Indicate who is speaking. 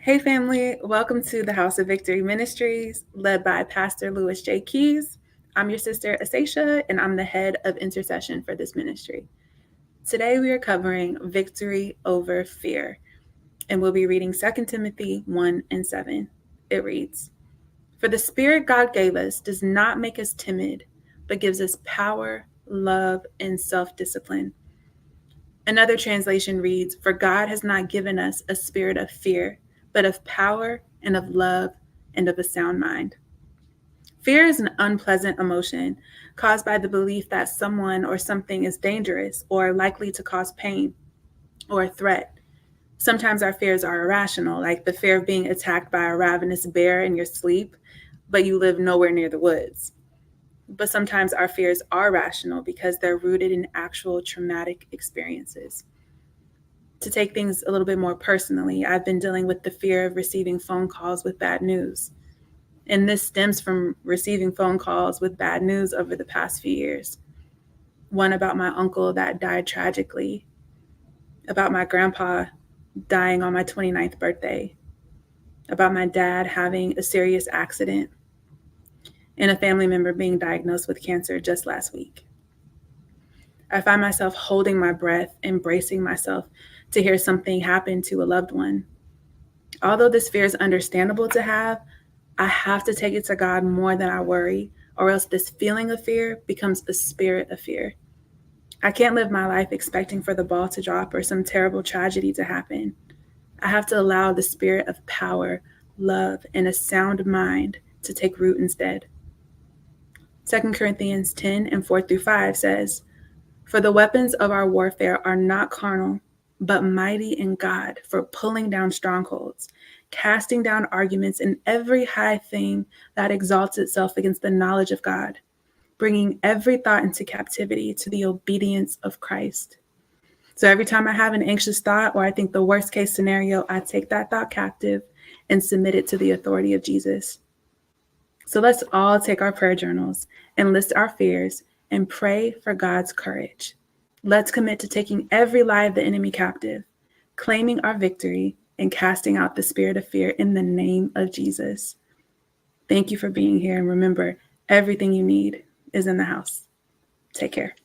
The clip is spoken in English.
Speaker 1: Hey family, welcome to the House of Victory Ministries, led by Pastor Louis J. Keys. I'm your sister Asacia, and I'm the head of intercession for this ministry. Today we are covering victory over fear, and we'll be reading 2 Timothy 1 and 7. It reads, "For the Spirit God gave us does not make us timid, but gives us power, love, and self-discipline." Another translation reads, "For God has not given us a spirit of fear, but of power and of love and of a sound mind." Fear is an unpleasant emotion caused by the belief that someone or something is dangerous or likely to cause pain or a threat. Sometimes our fears are irrational, like the fear of being attacked by a ravenous bear in your sleep, but you live nowhere near the woods. But sometimes our fears are rational because they're rooted in actual traumatic experiences. To take things a little bit more personally, I've been dealing with the fear of receiving phone calls with bad news. And this stems from receiving phone calls with bad news over the past few years. One about my uncle that died tragically, about my grandpa dying on my 29th birthday, about my dad having a serious accident, and a family member being diagnosed with cancer just last week. I find myself holding my breath and bracing myself to hear something happen to a loved one. Although this fear is understandable to have, I have to take it to God more than I worry, or else this feeling of fear becomes a spirit of fear. I can't live my life expecting for the ball to drop or some terrible tragedy to happen. I have to allow the spirit of power, love, and a sound mind to take root instead. 2 Corinthians 10 and 4 through 5 says, "For the weapons of our warfare are not carnal, but mighty in God for pulling down strongholds, casting down arguments and every high thing that exalts itself against the knowledge of God, bringing every thought into captivity to the obedience of Christ." So every time I have an anxious thought or I think the worst case scenario, I take that thought captive and submit it to the authority of Jesus. So let's all take our prayer journals and list our fears and pray for God's courage. Let's commit to taking every lie of the enemy captive, claiming our victory, and casting out the spirit of fear in the name of Jesus. Thank you for being here. And remember, everything you need is in the house. Take care.